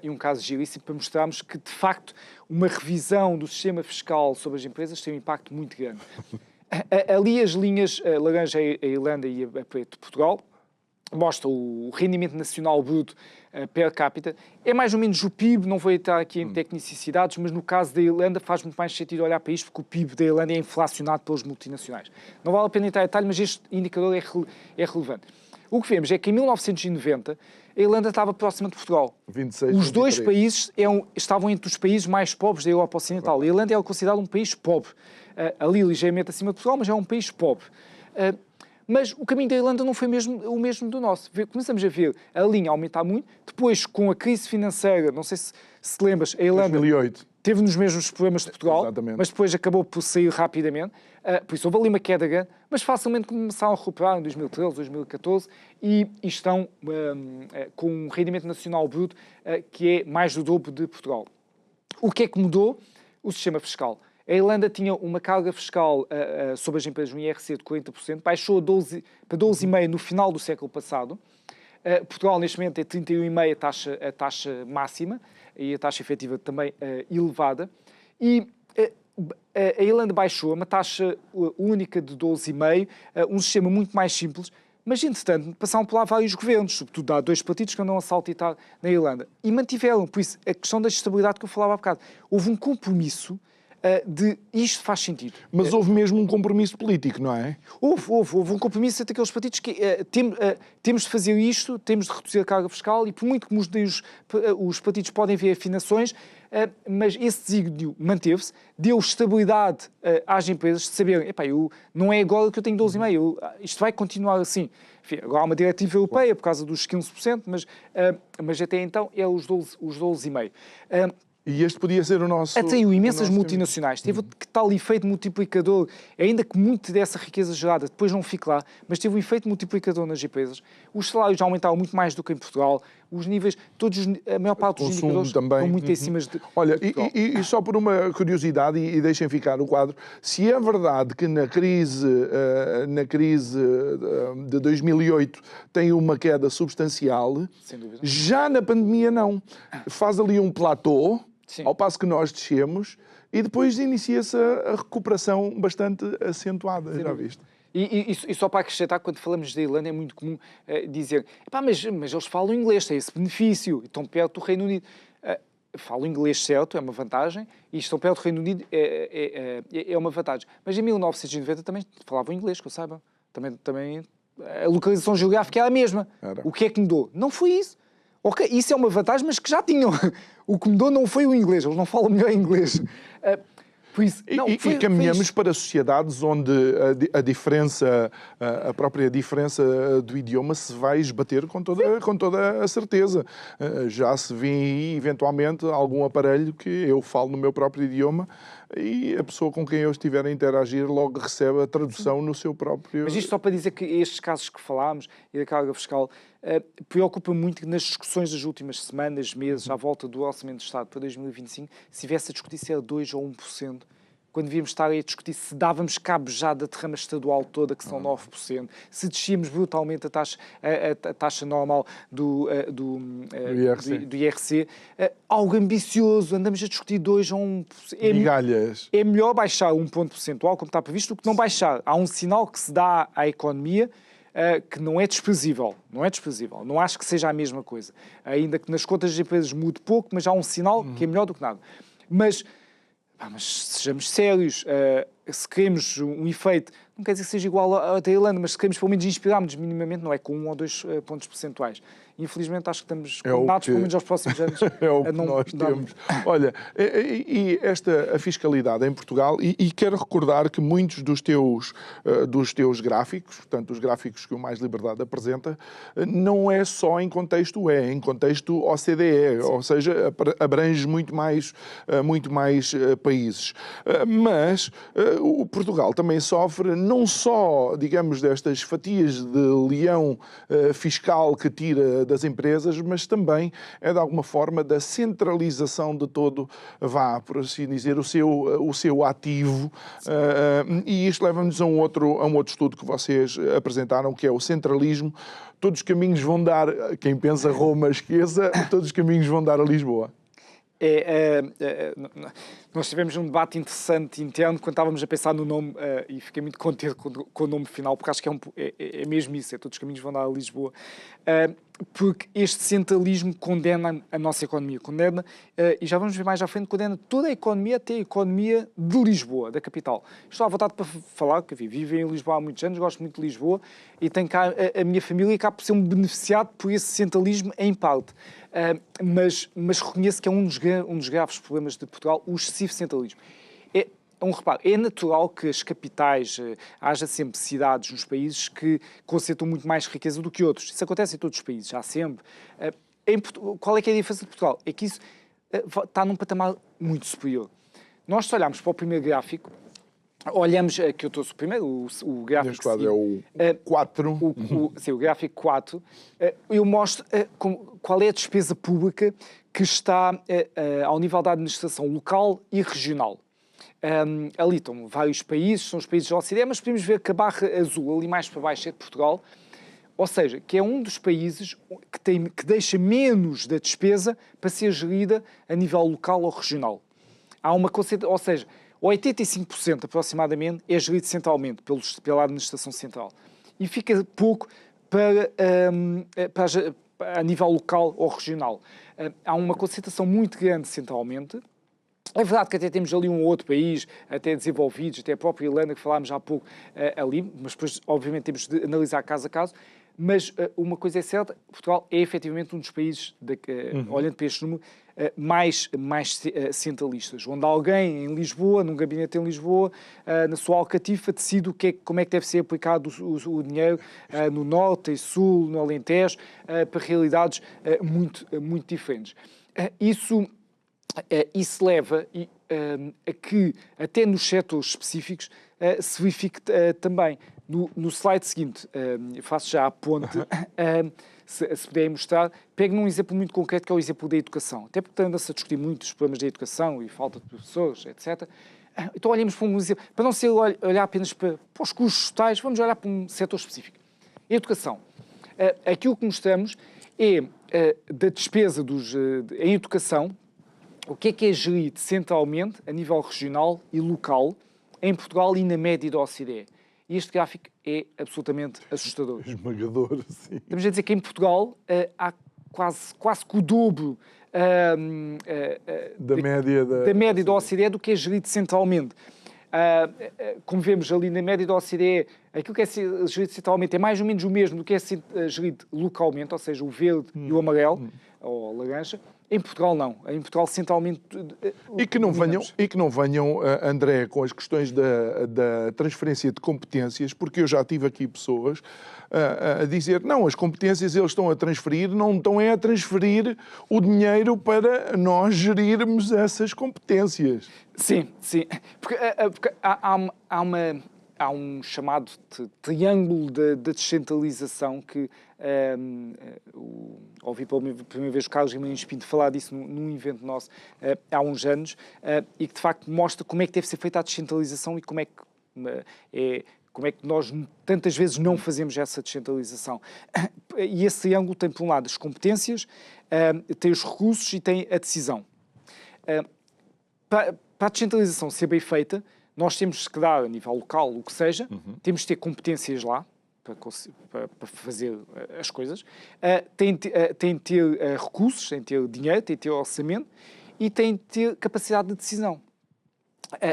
e um caso giríssimo para mostrarmos que, de facto, uma revisão do sistema fiscal sobre as empresas tem um impacto muito grande. Ali as linhas laranja é a Irlanda e a preto Portugal. mostra o rendimento nacional bruto per capita. É mais ou menos o PIB, não vou entrar aqui em tecnicidades, mas no caso da Irlanda faz muito mais sentido olhar para isto, porque o PIB da Irlanda é inflacionado pelas multinacionais. Não vale a pena entrar em detalhe, mas este indicador é relevante. O que vemos é que em 1990 a Irlanda estava próxima de Portugal. 26, os dois 23. países estavam entre os países mais pobres da Europa Ocidental. A Irlanda é considerada um país pobre. Ali ligeiramente acima de Portugal, mas é um país pobre. Mas o caminho da Irlanda não foi o mesmo do nosso. Começamos a ver a linha aumentar muito. Depois, com a crise financeira, não sei se lembras, a Irlanda 2008. teve nos mesmos problemas de Portugal, Exatamente. mas depois acabou por sair rapidamente. Por isso houve ali uma queda grande, mas facilmente começaram a recuperar em 2013, 2014 e estão com um rendimento nacional bruto que é mais do dobro de Portugal. O que é que mudou? O sistema fiscal. A Irlanda tinha uma carga fiscal sobre as empresas, um IRC de 40%, baixou para 12,5% no final do século passado. Portugal, neste momento, é 31,5% a taxa máxima e a taxa efetiva também elevada. E a Irlanda baixou uma taxa única de 12,5%, um sistema muito mais simples, mas, entretanto, passaram por lá vários governos, sobretudo há dois partidos que andam a saltitar na Irlanda, e mantiveram, por isso, a questão da estabilidade que eu falava há bocado. Houve um compromisso de isto faz sentido. Mas houve mesmo um compromisso político, não é? Houve um compromisso entre aqueles partidos que temos de fazer isto, temos de reduzir a carga fiscal e por muito que os partidos podem ver afinações, mas esse desígnio manteve-se, deu estabilidade às empresas de saberem, não é agora que eu tenho 12,5%, isto vai continuar assim. Enfim, agora há uma diretiva europeia por causa dos 15%, mas até então é os 12,5%. E este podia ser o nosso... Atraiu imensas multinacionais. Teve que tal efeito multiplicador, ainda que muito dessa riqueza gerada depois não fique lá, mas teve um efeito multiplicador nas empresas. Os salários aumentaram muito mais do que em Portugal. Os níveis, a maior parte dos indicadores também. Estão muito acima de Olha, Portugal. E só por uma curiosidade, e deixem ficar o quadro, se é verdade que na crise de 2008 tem uma queda substancial, Sem dúvida. já na pandemia não. Faz ali um platô, Sim. ao passo que nós descemos, e depois inicia-se a recuperação bastante acentuada, já viste? E só para acrescentar, quando falamos da Irlanda, é muito comum dizer mas eles falam inglês, têm esse benefício, estão perto do Reino Unido. Falam inglês, certo, é uma vantagem, e estão perto do Reino Unido é uma vantagem. Mas em 1990 também falavam inglês, que eu saiba. Também a localização geográfica era a mesma. Era. O que é que mudou? Não foi isso. Ok, isso é uma vantagem, mas que já tinham. O que mudou não foi o inglês, eles não falam melhor inglês. Por isso, e caminhamos para sociedades onde a diferença, a própria diferença do idioma se vai esbater com toda a certeza. Já se vê eventualmente algum aparelho que eu falo no meu próprio idioma e a pessoa com quem eu estiver a interagir logo recebe a tradução no seu próprio... Mas isto só para dizer que estes casos que falámos e da carga fiscal preocupa muito nas discussões das últimas semanas, meses, à volta do Orçamento de Estado para 2025, se estivesse a discutir se era 2% ou 1%, quando devíamos estar a discutir se dávamos cabo já da derrama estadual toda, que são 9%, se descíamos brutalmente a taxa normal do IRC. Algo ambicioso, andamos a discutir 2% ou 1%. Migalhas. É melhor baixar um ponto percentual, como está previsto, do que não baixar. Há um sinal que se dá à economia que não é desprezível. Não é desprezível. Não acho que seja a mesma coisa. Ainda que nas contas das empresas mude pouco, mas há um sinal que é melhor do que nada. Mas sejamos sérios, se queremos um efeito, não quer dizer que seja igual à da Irlanda, mas se queremos pelo menos inspirar-nos minimamente, não é com 1 ou 2 pontos percentuais. Infelizmente acho que estamos condenados, pelo menos aos próximos anos, é o que a não nós temos. Olha, e a fiscalidade em Portugal, e quero recordar que muitos dos teus gráficos, portanto os gráficos que o Mais Liberdade apresenta, não é só em contexto em contexto OCDE, ou seja, abrange muito mais países. Mas o Portugal também sofre não só, digamos, destas fatias de leão fiscal que tira das empresas, mas também é de alguma forma da centralização de todo, por assim dizer, o seu ativo. E isto leva-nos a um outro estudo que vocês apresentaram, que é o centralismo. Todos os caminhos vão dar, quem pensa Roma esqueça, todos os caminhos vão dar a Lisboa. Nós tivemos um debate interessante interno quando estávamos a pensar no nome e fiquei muito contente com o nome final, porque acho que é mesmo isso, todos os caminhos vão dar a Lisboa. Porque este centralismo condena a nossa economia, condena, e já vamos ver mais à frente, condena toda a economia, até a economia de Lisboa, da capital. Estou à vontade para falar, que vivo em Lisboa há muitos anos, gosto muito de Lisboa, e tenho cá a minha família e cá por ser um beneficiado por esse centralismo em parte. Mas reconheço que é um dos graves problemas de Portugal, o excessivo centralismo. É natural que as capitais, haja sempre cidades nos países que concentram muito mais riqueza do que outros. Isso acontece em todos os países, há sempre. Qual é que é a diferença de Portugal? É que isso está num patamar muito superior. Nós, se olharmos para o primeiro gráfico, olhamos, que eu trouxe o primeiro, o gráfico... Neste quadro é o 4. Sim, o gráfico 4. Eu mostro qual é a despesa pública que está ao nível da administração local e regional. Ali estão vários países, são os países da OCDE, mas podemos ver que a barra azul, ali mais para baixo, é de Portugal, ou seja, que é um dos países que deixa menos da despesa para ser gerida a nível local ou regional. Há uma concentração, ou seja, 85% aproximadamente é gerido centralmente pela administração central e fica pouco a nível local ou regional. Há uma concentração muito grande centralmente. É verdade que até temos ali um outro país, até desenvolvidos, até a própria Irlanda, que falámos há pouco ali, mas depois, obviamente, temos de analisar caso a caso. Mas uma coisa é certa, Portugal é efetivamente um dos países, olhando para este número, mais centralistas, onde alguém em Lisboa, num gabinete em Lisboa, na sua alcatifa, decide como é que deve ser aplicado o dinheiro no Norte e Sul, no Alentejo, para realidades muito diferentes. Isso leva a que, até nos setores específicos, se verifique também. No slide seguinte, faço já a ponte, se puderem mostrar, pego num exemplo muito concreto, que é o exemplo da educação. Até porque anda-se a discutir muito os problemas da educação e falta de professores, etc. Então olhemos para um exemplo, para não ser olhar apenas para os custos totais, vamos olhar para um setor específico. A educação. Aquilo que mostramos é da despesa em educação, o que é gerido centralmente, a nível regional e local, em Portugal e na média da OCDE. E este gráfico é absolutamente assustador. Esmagador, sim. Estamos a dizer que em Portugal há quase que o dobro da média da OCDE do que é gerido centralmente. Como vemos ali na média da OCDE, aquilo que é gerido centralmente é mais ou menos o mesmo do que é gerido localmente, ou seja, o verde e o amarelo, ou a laranja. Em Portugal, não. Em Portugal, centralmente... E que não venham, André, com as questões da transferência de competências, porque eu já tive aqui pessoas a dizer, não, as competências eles estão a transferir, não estão a transferir o dinheiro para nós gerirmos essas competências. Sim. Porque há um chamado triângulo da descentralização que ouvi pela primeira vez o Carlos Guimarães Pinto falar disso num evento nosso há uns anos e que de facto mostra como é que deve ser feita a descentralização e como é que nós tantas vezes não fazemos essa descentralização. E esse triângulo tem, por um lado, as competências, tem os recursos e tem a decisão. Para a descentralização ser bem feita, nós temos que dar, a nível local, o que seja, temos de ter competências lá, para fazer as coisas, tem de ter recursos, tem de ter dinheiro, tem de ter orçamento e tem de ter capacidade de decisão.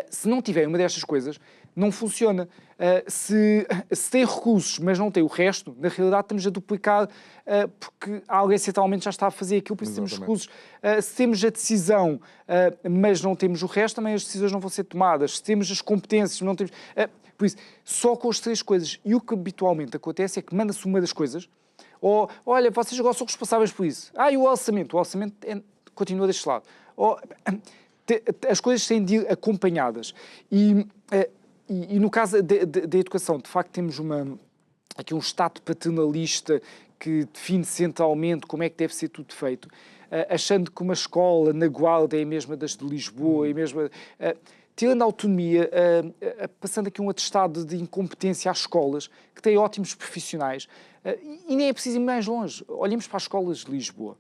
Se não tiver uma destas coisas, não funciona. Se tem recursos, mas não tem o resto, na realidade estamos a duplicar porque alguém centralmente já está a fazer aquilo, por isso temos recursos. Se temos a decisão, mas não temos o resto, também as decisões não vão ser tomadas. Se temos as competências, não temos... Por isso, só com as três coisas. E o que habitualmente acontece é que manda-se uma das coisas, ou, olha, vocês agora são responsáveis por isso. E o orçamento continua deste lado. As coisas têm de ir acompanhadas. E no caso da educação, de facto, temos aqui um Estado paternalista que define centralmente como é que deve ser tudo feito, achando que uma escola na Guarda é a mesma das de Lisboa, é a mesma... Tirando a autonomia, passando aqui um atestado de incompetência às escolas, que têm ótimos profissionais, e nem é preciso ir mais longe. Olhemos para as escolas de Lisboa.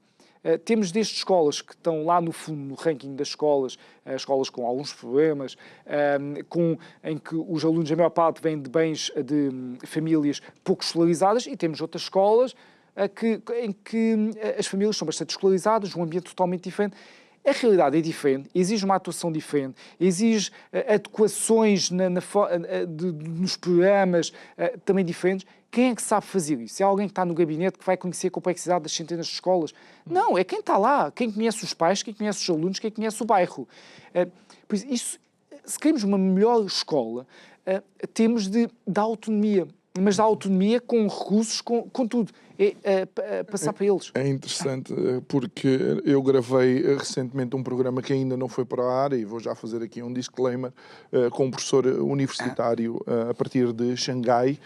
temos desde escolas que estão lá no fundo, no ranking das escolas, escolas com alguns problemas, em que os alunos, a maior parte, vêm de bens de famílias pouco escolarizadas, e temos outras escolas em que as famílias são bastante escolarizadas, um ambiente totalmente diferente. A realidade é diferente, exige uma atuação diferente, exige adequações nos programas também diferentes. Quem é que sabe fazer isso? É alguém que está no gabinete que vai conhecer a complexidade das centenas de escolas? Não, é quem está lá, quem conhece os pais, quem conhece os alunos, quem conhece o bairro. Por isso, se queremos uma melhor escola, temos de dar autonomia, mas dar autonomia com recursos, com tudo. Passar para eles. É interessante porque eu gravei recentemente um programa que ainda não foi para a ar, e vou já fazer aqui um disclaimer, com um professor universitário a partir de Xangai,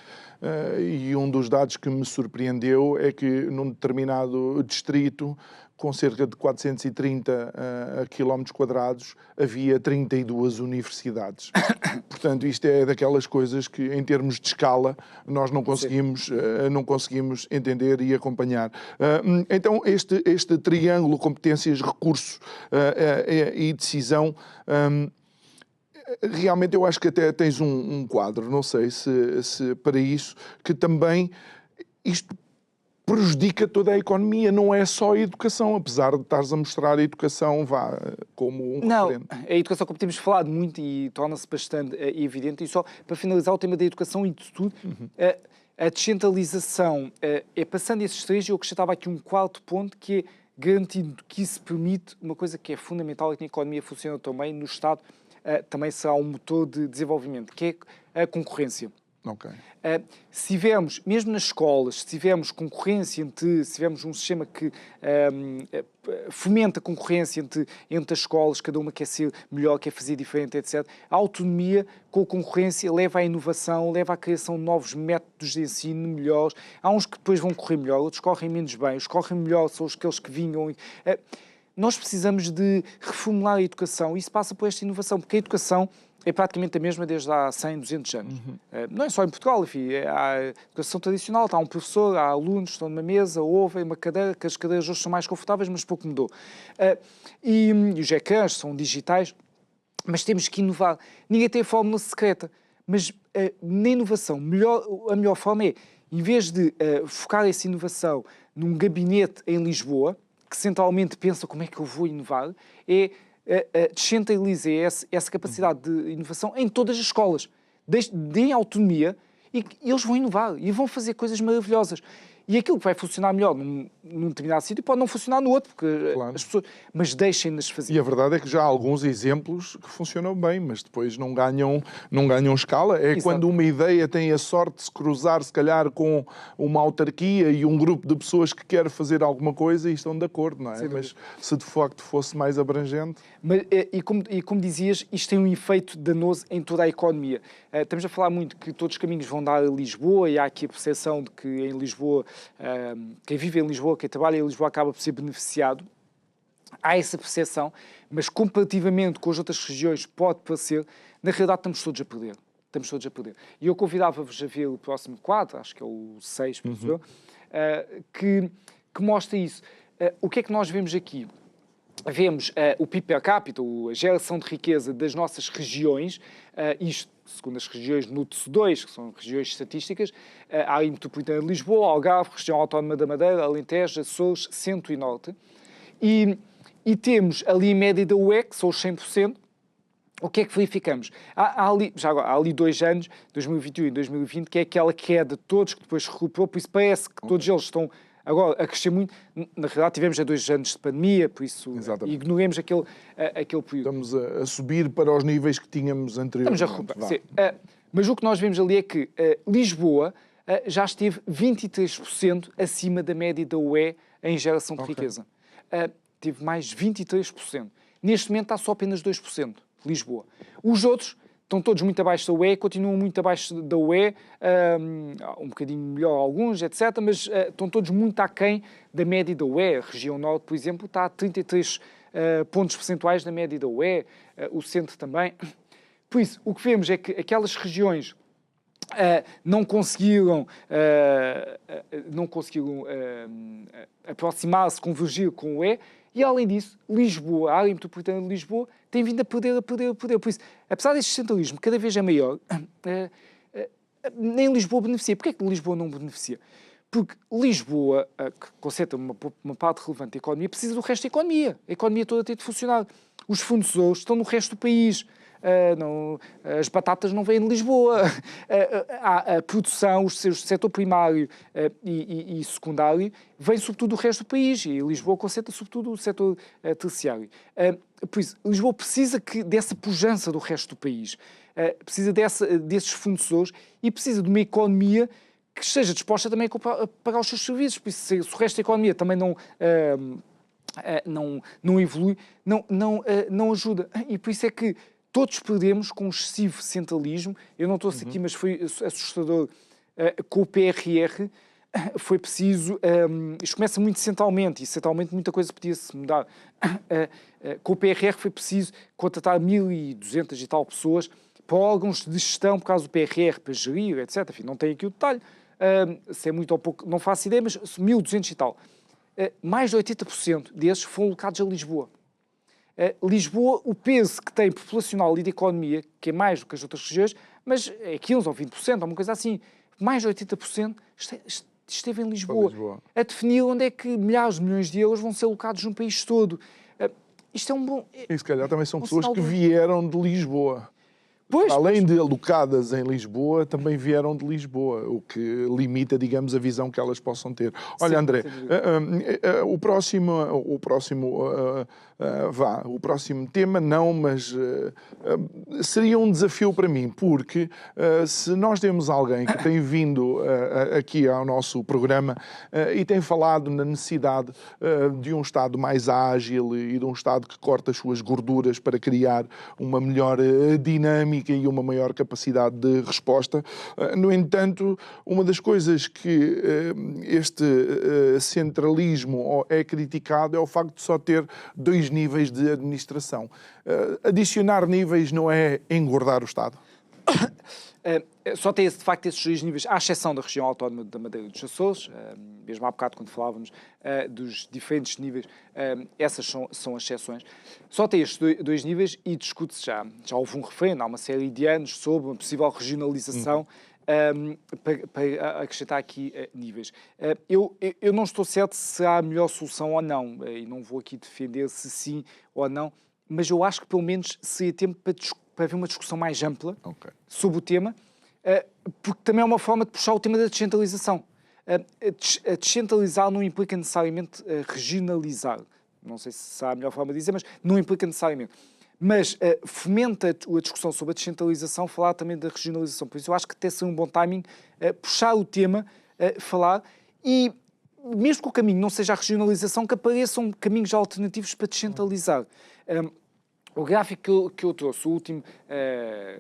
e um dos dados que me surpreendeu é que num determinado distrito, com cerca de 430 quilómetros quadrados, havia 32 universidades. Portanto, isto é daquelas coisas que, em termos de escala, nós não conseguimos entender e acompanhar. Então, este triângulo, competências, recursos e decisão, realmente eu acho que até tens um quadro, não sei se para isso, que também isto prejudica toda a economia, não é só a educação, apesar de estares a mostrar a educação como um referente. Não, a educação, como temos falado muito e torna-se bastante evidente, e só para finalizar o tema da educação e de tudo, a descentralização é passando esses três, e eu acrescentava aqui um quarto ponto, que é garantindo que isso permite uma coisa que é fundamental e que na economia funciona também, no Estado também será um motor de desenvolvimento, que é a concorrência. Okay. Se tivermos, mesmo nas escolas, se tivermos concorrência se tivermos um sistema que fomenta a concorrência entre as escolas, cada uma quer ser melhor, quer fazer diferente, etc. A autonomia com a concorrência leva à inovação, leva à criação de novos métodos de ensino melhores. Há uns que depois vão correr melhor, outros correm menos bem. Os que correm melhor são aqueles que vinham. Nós precisamos de reformular a educação, e isso passa por esta inovação, porque a educação é praticamente a mesma desde há 100, 200 anos. Não é só em Portugal, enfim, há educação tradicional, está um professor, há alunos, estão numa mesa, ouvem uma cadeira, que as cadeiras hoje são mais confortáveis, mas pouco mudou. E os ecrãs são digitais, mas temos que inovar. Ninguém tem a fórmula secreta, mas na inovação, a melhor forma é, em vez de focar essa inovação num gabinete em Lisboa, que centralmente pensa como é que eu vou inovar, descentralize essa capacidade de inovação em todas as escolas. Deem autonomia e eles vão inovar e vão fazer coisas maravilhosas. E aquilo que vai funcionar melhor num determinado sítio pode não funcionar no outro, porque claro, as pessoas... Mas deixem-nas fazer. E a verdade é que já há alguns exemplos que funcionam bem, mas depois não ganham escala. É. Exato. Quando uma ideia tem a sorte de se cruzar, se calhar, com uma autarquia e um grupo de pessoas que quer fazer alguma coisa e estão de acordo, não é? Mas se de facto fosse mais abrangente... E como dizias, isto tem um efeito danoso em toda a economia. Estamos a falar muito que todos os caminhos vão dar a Lisboa, e há aqui a percepção de que em Lisboa, quem vive em Lisboa, quem trabalha em Lisboa acaba por ser beneficiado. Há essa percepção, mas comparativamente com as outras regiões pode parecer, na realidade estamos todos a perder. Estamos todos a perder. E eu convidava-vos a ver o próximo quadro, acho que é o 6, que mostra isso. O que é que nós vemos aqui? Vemos o PIB per capita, a geração de riqueza das nossas regiões, isto segundo as regiões NUTS 2, que são regiões estatísticas, a área metropolitana de Lisboa, Algarve, região autónoma da Madeira, Alentejo, Açores, Centro e Norte. E temos ali a média da UE, que são os 100%. O que é que verificamos? Há ali 2 anos, 2021 e 2020, que é aquela queda de todos, que depois recuperou, por isso parece que todos eles estão agora a crescer muito. Na realidade tivemos já 2 anos de pandemia, por isso ignoremos aquele período. Estamos a subir para os níveis que tínhamos anteriormente. Estamos a recuperar. Mas o que nós vemos ali é que Lisboa já esteve 23% acima da média da UE em geração de riqueza. Teve mais 23%. Neste momento está só apenas 2%, Lisboa. Os outros estão todos muito abaixo da UE, continuam muito abaixo da UE, um bocadinho melhor alguns, etc., mas estão todos muito aquém da média da UE. A região norte, por exemplo, está a 33 pontos percentuais da média da UE, o centro também. Por isso, o que vemos é que aquelas regiões não conseguiram aproximar-se, convergir com o E, e além disso, Lisboa, a área metropolitana de Lisboa, tem vindo a perder. Por isso, apesar deste centralismo cada vez é maior, nem Lisboa beneficia. Porquê é que Lisboa não beneficia? Porque Lisboa, que concentra uma parte relevante da economia, precisa do resto da economia. A economia toda tem de funcionar. Os fornecedores estão no resto do país. As batatas não vêm de Lisboa. A produção, o setor primário e secundário, vem sobretudo do resto do país. E Lisboa concentra sobretudo o setor terciário. Por isso, Lisboa precisa dessa pujança do resto do país. Precisa desses fornecedores e precisa de uma economia que esteja disposta também a pagar os seus serviços. Por isso, se o resto da economia também não evolui, não ajuda. E por isso é que todos perdemos com um excessivo centralismo. Eu não estou aqui, mas foi assustador com o PRR. Foi preciso... isto começa muito centralmente, e centralmente muita coisa podia-se mudar. Com o PRR foi preciso contratar 1.200 e tal pessoas para órgãos de gestão, por causa do PRR, para gerir, etc. Enfim, não tenho aqui o detalhe. Se é muito ou pouco, não faço ideia, mas 1.200 e tal. Mais de 80% desses foram alocados a Lisboa. Lisboa, o peso que tem populacional e de economia, que é mais do que as outras regiões, mas é 15% ou 20%, uma coisa assim, mais de 80% esteve em Lisboa, a definir onde é que milhares de milhões de euros vão ser alocados no país todo. Isto é um bom... E se calhar também são pessoas que vieram de Lisboa. Pois, além de alocadas em Lisboa, também vieram de Lisboa, o que limita, digamos, a visão que elas possam ter. Olha, André, o próximo tema não, mas seria um desafio para mim, porque se nós temos alguém que tem vindo aqui ao nosso programa e tem falado na necessidade de um Estado mais ágil e de um Estado que corta as suas gorduras para criar uma melhor dinâmica e uma maior capacidade de resposta. No entanto, uma das coisas que este centralismo é criticado é o facto de só ter 2 níveis de administração. Adicionar níveis não é engordar o Estado? Só tem, de facto, esses 2 níveis, à exceção da região autónoma da Madeira e dos Açores, mesmo há bocado quando falávamos dos diferentes níveis, essas são as exceções. Só tem estes 2 níveis e discute-se já houve um referendo há uma série de anos sobre uma possível regionalização para acrescentar aqui níveis. Eu não estou certo se há a melhor solução ou não, e não vou aqui defender se sim ou não, mas eu acho que pelo menos seria tempo para haver uma discussão mais ampla sobre o tema, porque também é uma forma de puxar o tema da descentralização. Descentralizar não implica necessariamente regionalizar. Não sei se há a melhor forma de dizer, mas não implica necessariamente. Mas fomenta a discussão sobre a descentralização, falar também da regionalização. Por isso eu acho que até seria um bom timing puxar o tema, falar, e mesmo que o caminho não seja a regionalização, que apareçam caminhos alternativos para descentralizar. O gráfico que eu trouxe, o último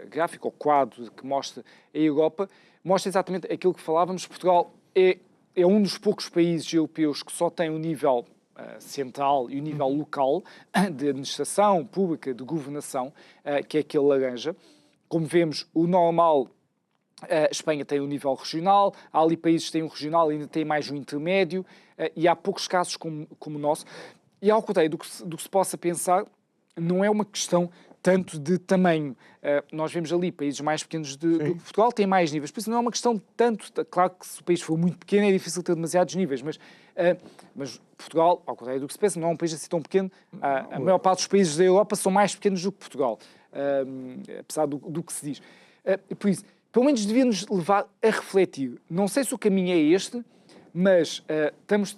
gráfico, ou quadro, que mostra a Europa, mostra exatamente aquilo que falávamos. Portugal é um dos poucos países europeus que só tem um nível central e o nível local de administração pública, de governação, que é aquele laranja. Como vemos, o normal, a Espanha tem um nível regional, há ali países que têm um regional e ainda têm mais um intermédio, e há poucos casos como o nosso. E ao contrário do que se possa pensar, não é uma questão tanto de tamanho. Nós vemos ali países mais pequenos do que Portugal têm mais níveis. Por isso não é uma questão tanto... Claro que se o país for muito pequeno é difícil ter demasiados níveis, mas Portugal, ao contrário do que se pensa, não é um país assim tão pequeno. A maior parte dos países da Europa são mais pequenos do que Portugal, apesar do que se diz. Por isso, pelo menos devia-nos levar a refletir. Não sei se o caminho é este, mas temos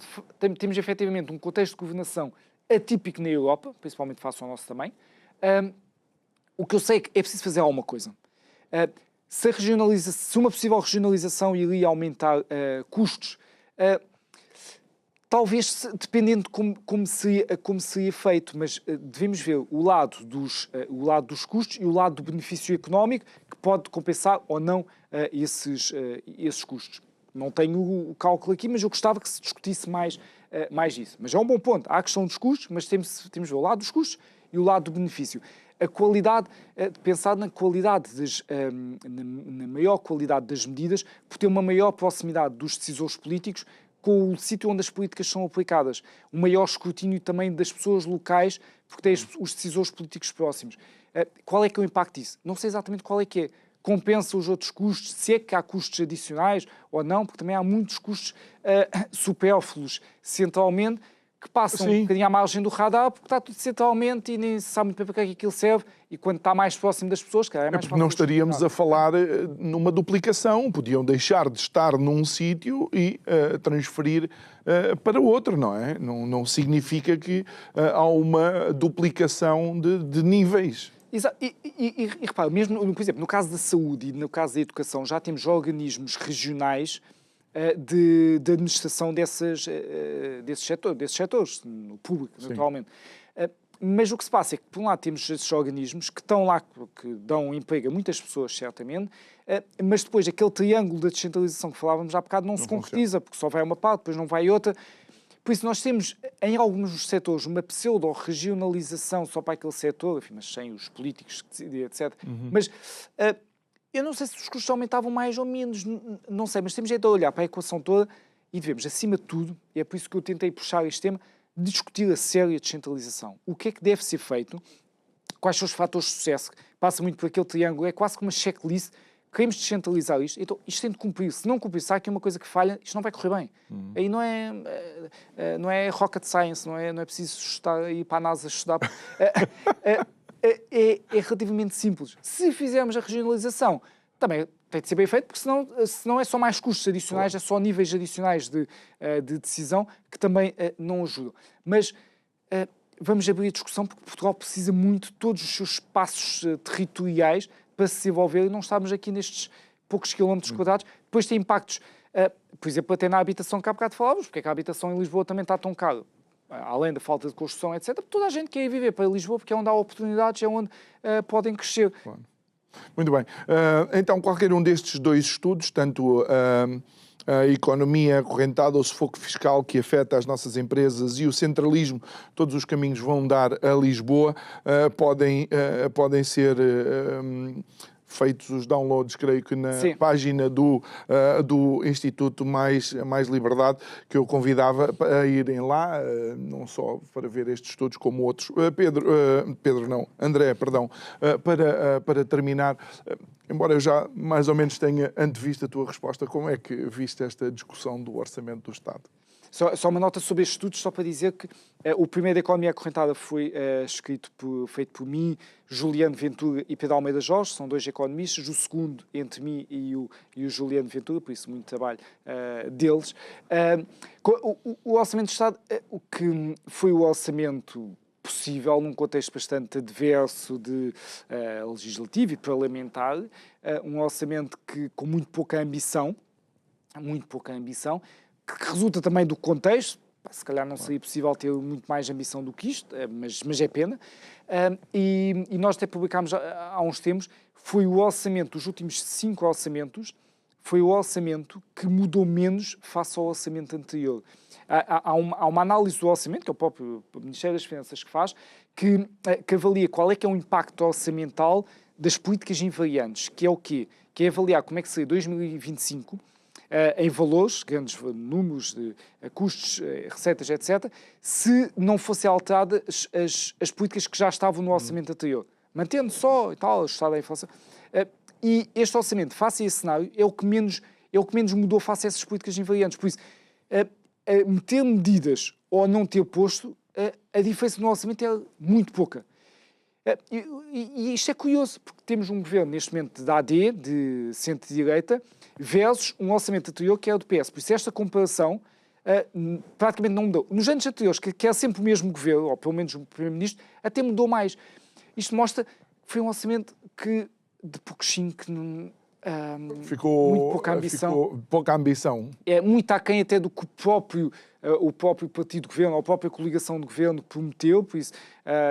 efetivamente um contexto de governação atípico na Europa, principalmente face ao nosso tamanho. O que eu sei é que é preciso fazer alguma coisa. Se uma possível regionalização iria aumentar custos, talvez dependendo de como seria feito, mas devemos ver o lado dos custos e o lado do benefício económico, que pode compensar ou não esses custos. Não tenho o cálculo aqui, mas eu gostava que se discutisse mais isso. Mas é um bom ponto. Há a questão dos custos, mas temos de ver o lado dos custos e o lado do benefício. A qualidade, pensar na qualidade, na maior qualidade das medidas, por ter uma maior proximidade dos decisores políticos com o sítio onde as políticas são aplicadas. Um maior escrutínio também das pessoas locais, porque têm os decisores políticos próximos. Qual é que é o impacto disso? Não sei exatamente qual é que é. Compensa os outros custos, se é que há custos adicionais ou não, porque também há muitos custos supérfluos centralmente, que passam um bocadinho à margem do radar, porque está tudo centralmente e nem se sabe muito bem para que é que aquilo serve, e quando está mais próximo das pessoas, cara, é mais porque não estaríamos a falar numa duplicação, podiam deixar de estar num sítio e transferir para outro, não é? Não significa que há uma duplicação de níveis. Exato. E repara, mesmo, por exemplo, no caso da saúde e no caso da educação, já temos organismos regionais de administração desses setores, no público, naturalmente. Mas o que se passa é que, por um lado, temos esses organismos que estão lá, que dão emprego a muitas pessoas, certamente, mas depois aquele triângulo da descentralização que falávamos há bocado não se concretiza, porque só vai uma parte, depois não vai outra. Por isso nós temos, em alguns setores, uma pseudo-regionalização só para aquele setor, enfim, mas sem os políticos que decidem, etc. Mas eu não sei se os custos aumentavam mais ou menos, não sei, mas temos de olhar para a equação toda e devemos, acima de tudo, e é por isso que eu tentei puxar este tema, discutir a séria descentralização. O que é que deve ser feito? Quais são os fatores de sucesso? Passa muito por aquele triângulo, é quase como uma checklist. Queremos descentralizar isto, então isto tem de cumprir. Se não cumprir, se há aqui uma coisa que falha, isto não vai correr bem. Aí não é rocket science, não é preciso ir para a NASA estudar. É relativamente simples. Se fizermos a regionalização, também tem de ser bem feito, porque senão é só mais custos adicionais, é só níveis adicionais de decisão que também não ajudam. Mas vamos abrir a discussão, porque Portugal precisa muito de todos os seus espaços territoriais para se desenvolver, e não estamos aqui nestes poucos quilómetros quadrados. Depois tem impactos, por exemplo, até na habitação que há bocado falávamos, porque é que a habitação em Lisboa também está tão cara, além da falta de construção, etc. Toda a gente quer ir viver para Lisboa, porque é onde há oportunidades, é onde podem crescer. Claro. Muito bem. Então, qualquer um destes dois estudos, tanto a economia acorrentada, o sufoco fiscal que afeta as nossas empresas e o centralismo, todos os caminhos vão dar a Lisboa, podem ser feitos os downloads, creio que na página do Instituto Mais Liberdade, que eu convidava a irem lá, não só para ver estes estudos como outros. André, para terminar, embora eu já mais ou menos tenha antevisto a tua resposta, como é que viste esta discussão do Orçamento do Estado? Só uma nota sobre estes estudos, só para dizer que o primeiro da Economia Acorrentada foi feito por mim, Juliano Ventura e Pedro Almeida Jorge, são dois economistas. O segundo, entre mim e o Juliano Ventura, por isso muito trabalho deles. O Orçamento do Estado, o que foi o orçamento possível, num contexto bastante adverso de legislativo e parlamentar, um orçamento com muito pouca ambição, que resulta também do contexto. Se calhar não seria possível ter muito mais ambição do que isto, mas é pena. E nós até publicámos há uns tempos, foi o orçamento, dos últimos 5 orçamentos, foi o orçamento que mudou menos face ao orçamento anterior. Há uma análise do orçamento, que é o próprio Ministério das Finanças que faz, que avalia qual é que é o impacto orçamental das políticas invariantes, que é o quê? Que é avaliar como é que seria 2025, em valores, grandes números de custos, receitas, etc., se não fossem alteradas as políticas que já estavam no orçamento anterior. Mantendo só e tal, ajustado à inflação. E este orçamento, face a esse cenário, é o que menos mudou face a essas políticas invariantes. Por isso, meter medidas ou não ter posto, a diferença no orçamento é muito pouca. E isto é curioso, porque temos um governo neste momento da AD, de centro-direita, versus um orçamento anterior que era do PS. Por isso esta comparação praticamente não mudou. Nos anos anteriores, que era sempre o mesmo governo, ou pelo menos o primeiro-ministro, até mudou mais. Isto mostra que foi um orçamento de pouquinho, que muito pouca ambição. Ficou pouca ambição. É muito aquém até do que o próprio partido de governo, ou a própria coligação de governo prometeu, por isso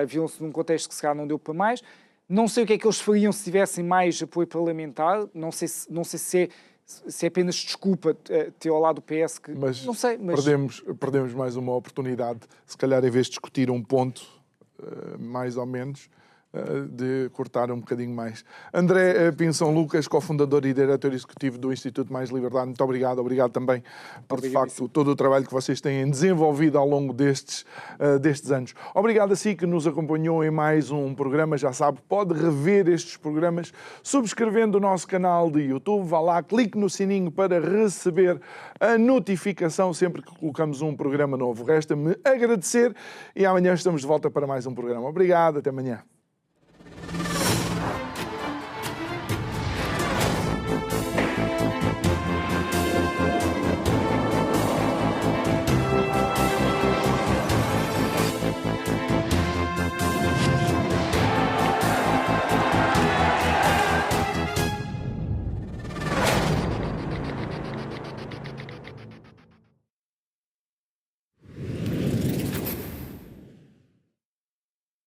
viram-se num contexto que se calhar não deu para mais. Não sei o que é que eles fariam se tivessem mais apoio parlamentar, não sei se é apenas desculpa ter ao lado o PS, que Mas não sei, mas perdemos mais uma oportunidade, se calhar em vez de discutir um ponto, mais ou menos, de cortar um bocadinho mais. André Pinção Lucas, cofundador e diretor executivo do Instituto Mais Liberdade, muito obrigado. Obrigado também por, de facto, todo o trabalho que vocês têm desenvolvido ao longo destes anos. Obrigado a si que nos acompanhou em mais um programa. Já sabe, pode rever estes programas subscrevendo o nosso canal de YouTube. Vá lá, clique no sininho para receber a notificação sempre que colocamos um programa novo. Resta-me agradecer e amanhã estamos de volta para mais um programa. Obrigado, até amanhã.